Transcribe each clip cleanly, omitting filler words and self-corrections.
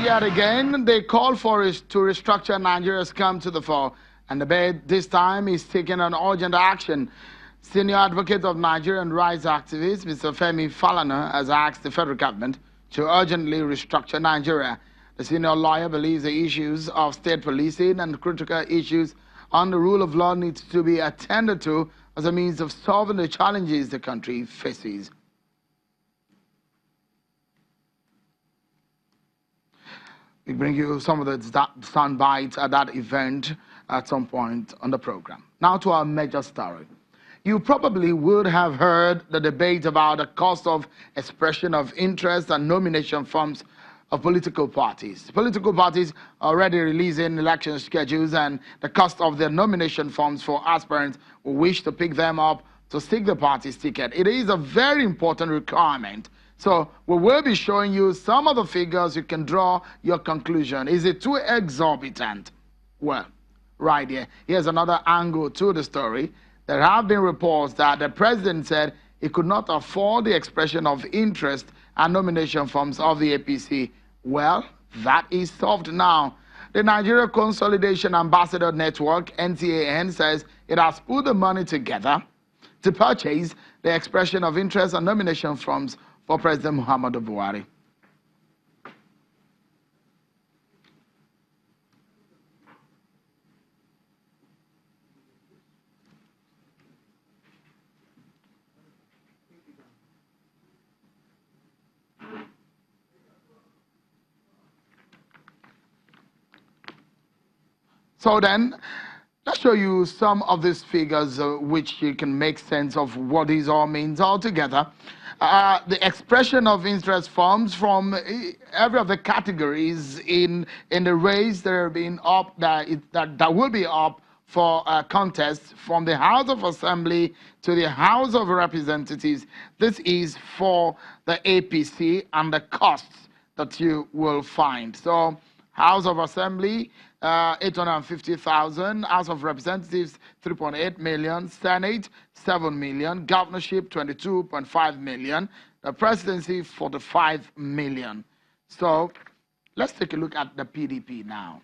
yet again, the call for us to restructure Nigeria has come to the fore, and the debate this time is taking an urgent action. Senior advocate of Nigerian rights activists, Mr. Femi Falana, has asked the federal government to urgently restructure Nigeria. The senior lawyer believes the issues of state policing and critical issues on the rule of law needs to be attended to as a means of solving the challenges the country faces. We bring you some of the sound bites at that event at some point on the program. Now to our major story. You probably would have heard the debate about the cost of expression of interest and nomination forms of political parties. Political parties are already releasing election schedules and the cost of their nomination forms for aspirants who wish to pick them up to seek the party's ticket. It is a very important requirement. So we will be showing you some of the figures. You can draw your conclusion. Is it too exorbitant? Well, right here. Here's another angle to the story. There have been reports that the president said he could not afford the expression of interest and nomination forms of the APC. Well, that is solved now. The Nigeria Consolidation Ambassador Network, NCAN, says it has put the money together to purchase the expression of interest and nomination forms for President Muhammadu Buhari. So then, let's show you some of these figures which you can make sense of what these all means altogether. The expression of interest forms from every of the categories in the race that are being up, that will be up for contests from the House of Assembly to the House of Representatives. This is for the APC and the costs that you will find. So, House of Assembly, 850,000, House of Representatives, 3.8 million, Senate, 7 million, governorship, 22.5 million, the presidency, 45 million. So let's take a look at the PDP now.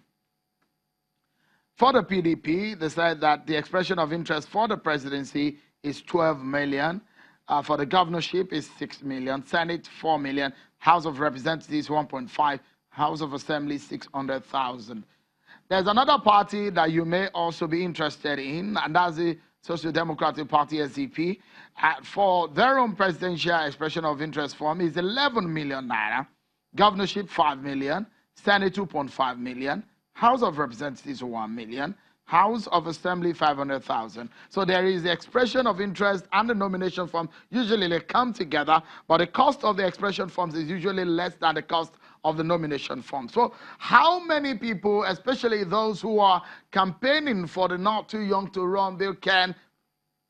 For the PDP, they said that the expression of interest for the presidency is 12 million, for the governorship is 6 million, Senate, 4 million, House of Representatives, 1.5, House of Assembly, 600,000. There's another party that you may also be interested in, and that's the Social Democratic Party, SDP. For their own presidential expression of interest form is 11 million naira, governorship 5 million, Senate 2.5 million, House of Representatives 1 million, House of Assembly 500,000. So there is the expression of interest and the nomination form. Usually they come together, but the cost of the expression forms is usually less than the cost of the nomination form. So how many people, especially those who are campaigning for the not too young to run bill, can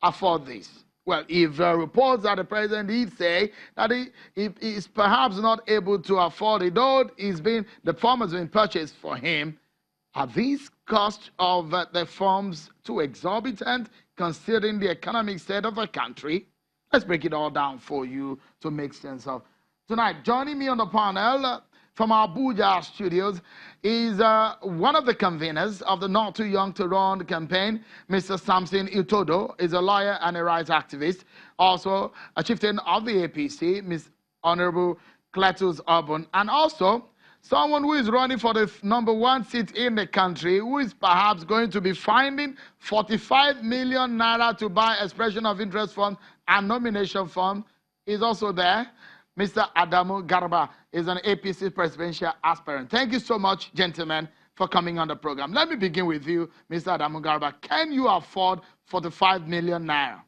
afford this? Well, if reports that the president did say that he is perhaps not able to afford it, though the form has been purchased for him, are these costs of the forms too exorbitant considering the economic state of the country? Let's break it all down for you to make sense of. Tonight, joining me on the panel from our Abuja studios is one of the conveners of the Not Too Young to Run campaign, Mr. Samson Itodo, is a lawyer and a rights activist. Also, a chieftain of the APC, Ms. Honorable Cletus Obun, and also someone who is running for the #1 seat in the country, who is perhaps going to be finding 45 million naira to buy expression of interest form and nomination form, is also there. Mr. Adamu Garba is an APC presidential aspirant. Thank you so much, gentlemen, for coming on the program. Let me begin with you, Mr. Adamu Garba. Can you afford 45 million naira?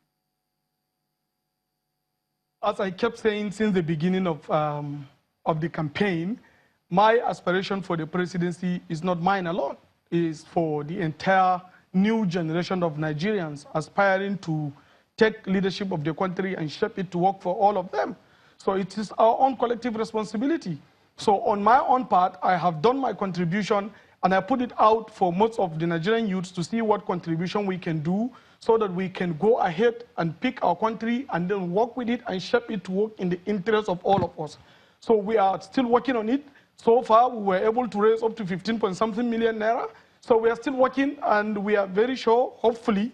As I kept saying since the beginning of the campaign, my aspiration for the presidency is not mine alone. It is for the entire new generation of Nigerians aspiring to take leadership of the country and shape it to work for all of them. So it is our own collective responsibility. So on my own part, I have done my contribution and I put it out for most of the Nigerian youths to see what contribution we can do so that we can go ahead and pick our country and then work with it and shape it to work in the interest of all of us. So we are still working on it. So far, we were able to raise up to 15 point something million naira. So we are still working, and we are very sure, hopefully,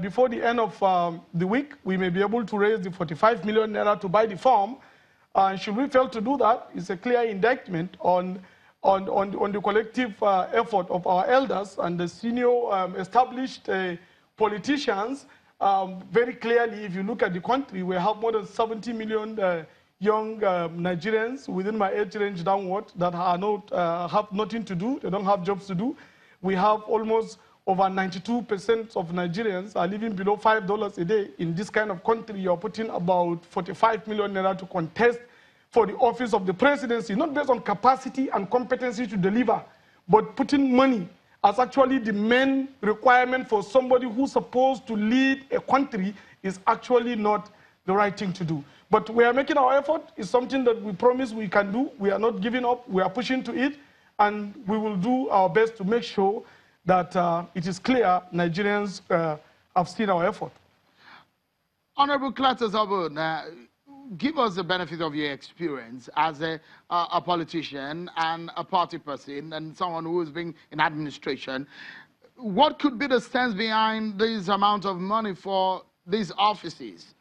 before the end of the week, we may be able to raise the 45 million naira to buy the farm. Should we fail to do that, it's a clear indictment on the collective effort of our elders and the senior established politicians. Very clearly, if you look at the country, we have more than 70 million young Nigerians within my age range downward that are not, have nothing to do. They don't have jobs to do. We have almost over 92% of Nigerians are living below $5 a day. In this kind of country, you're putting about 45 million naira to contest for the office of the presidency, not based on capacity and competency to deliver, but putting money as actually the main requirement for somebody who's supposed to lead a country is actually not the right thing to do. But we are making our effort. It's something that we promise we can do. We are not giving up. We are pushing to it. And we will do our best to make sure that it is clear Nigerians have seen our effort. Honorable Clatous Obun, give us the benefit of your experience as a politician and a party person and someone who has been in administration. What could be the stance behind this amount of money for these offices?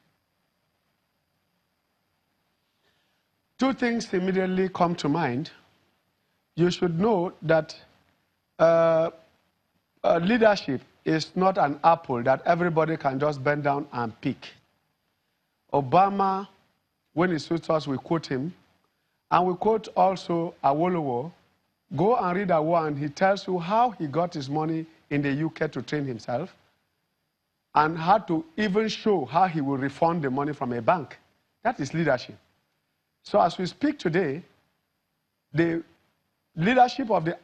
Two things immediately come to mind. You should know that leadership is not an apple that everybody can just bend down and pick. Obama, when he suits us, we quote him. And we quote also Awolowo. Go and read Awolowo, and he tells you how he got his money in the UK to train himself and how to even show how he will refund the money from a bank. That is leadership. So as we speak today, the leadership of the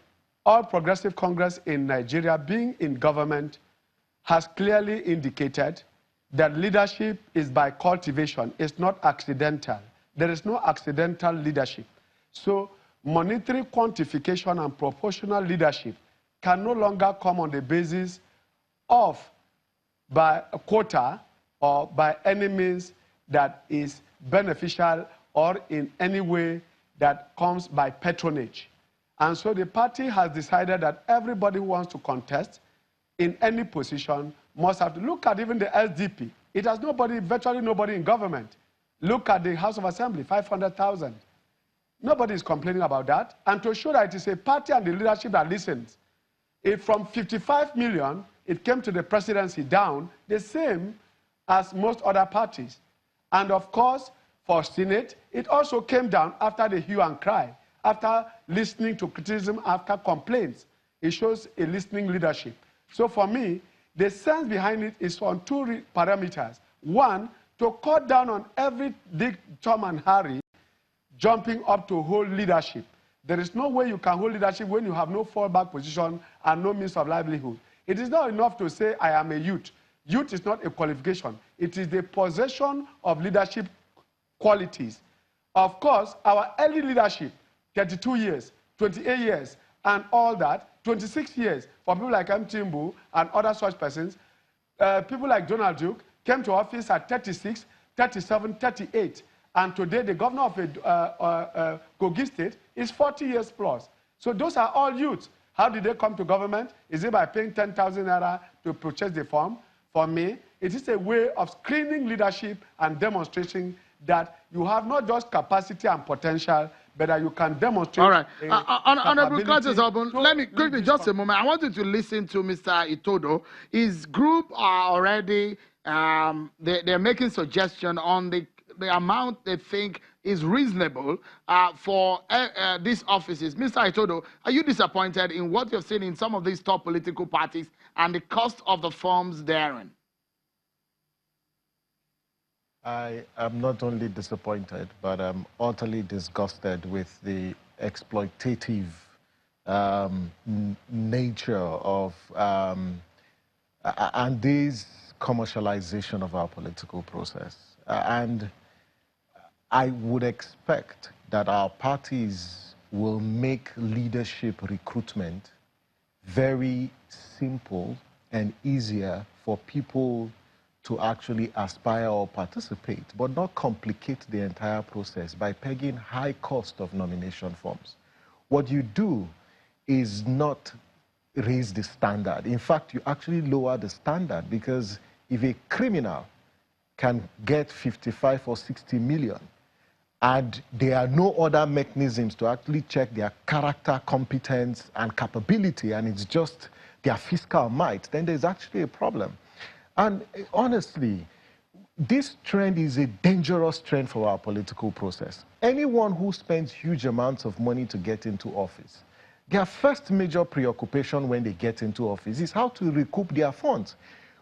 All Progressive Congress in Nigeria, being in government, has clearly indicated that leadership is by cultivation. It's not accidental. There is no accidental leadership. So monetary quantification and proportional leadership can no longer come on the basis of by a quota or by any means that is beneficial or in any way that comes by patronage. And so the party has decided that everybody who wants to contest in any position must have to look at even the SDP. It has nobody, virtually nobody in government. Look at the House of Assembly, 500,000. Nobody is complaining about that. And to show that it is a party and the leadership that listens, from 55 million, it came to the presidency down, the same as most other parties. And of course, for Senate, it also came down after the hue and cry, after listening to criticism, after complaints. It shows a listening leadership. So for me, the sense behind it is on two parameters. One, to cut down on every Dick, Tom, and Harry jumping up to hold leadership. There is no way you can hold leadership when you have no fallback position and no means of livelihood. It is not enough to say, I am a youth. Youth is not a qualification. It is the possession of leadership qualities. Of course, our early leadership, 32 years, 28 years, and all that, 26 years, for people like M. Timbu and other such persons, people like Donald Duke came to office at 36, 37, 38. And today, the governor of Kogi State is 40 years plus. So those are all youths. How did they come to government? Is it by paying 10,000 naira to purchase the form? For me, it is a way of screening leadership and demonstrating that you have not just capacity and potential, but that you can demonstrate. All right. Honorable Clatous Obun, let me quickly, just a moment. I want you to listen to Mr. Itodo. His group are already, they're making suggestion on the amount they think is reasonable for these offices. Mr. Itodo, are you disappointed in what you've seen in some of these top political parties and the cost of the forms therein? I am not only disappointed, but I'm utterly disgusted with the exploitative nature of and this commercialization of our political process. And I would expect that our parties will make leadership recruitment very simple and easier for people to actually aspire or participate, but not complicate the entire process by pegging high cost of nomination forms. what you do is not raise the standard. In fact, you actually lower the standard, because if a criminal can get 55 or 60 million, and there are no other mechanisms to actually check their character, competence, and capability, and it's just their fiscal might, then there's actually a problem. And honestly, this trend is a dangerous trend for our political process. Anyone who spends huge amounts of money to get into office, their first major preoccupation when they get into office is how to recoup their funds.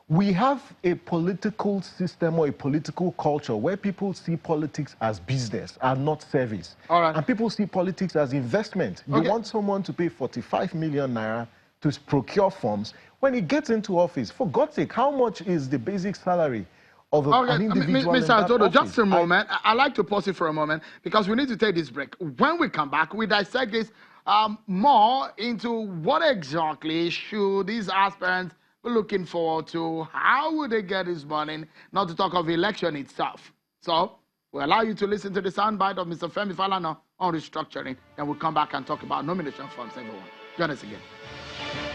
We have a political system or a political culture where people see politics as business and not service. All right. And people see politics as investment. You want someone to pay 45 million naira to procure forms. When he gets into office, for God's sake, how much is the basic salary of an individual in that Mr. Itodo, office? just a moment. I'd like to pause it for a moment, because we need to take this break. When we come back, we dissect this more into what exactly should these aspirants be looking forward to, how would they get this money, not to talk of election itself. So we'll allow you to listen to the soundbite of Mr. Femi Falana on restructuring, and we'll come back and talk about nomination forms, everyone. Join us again.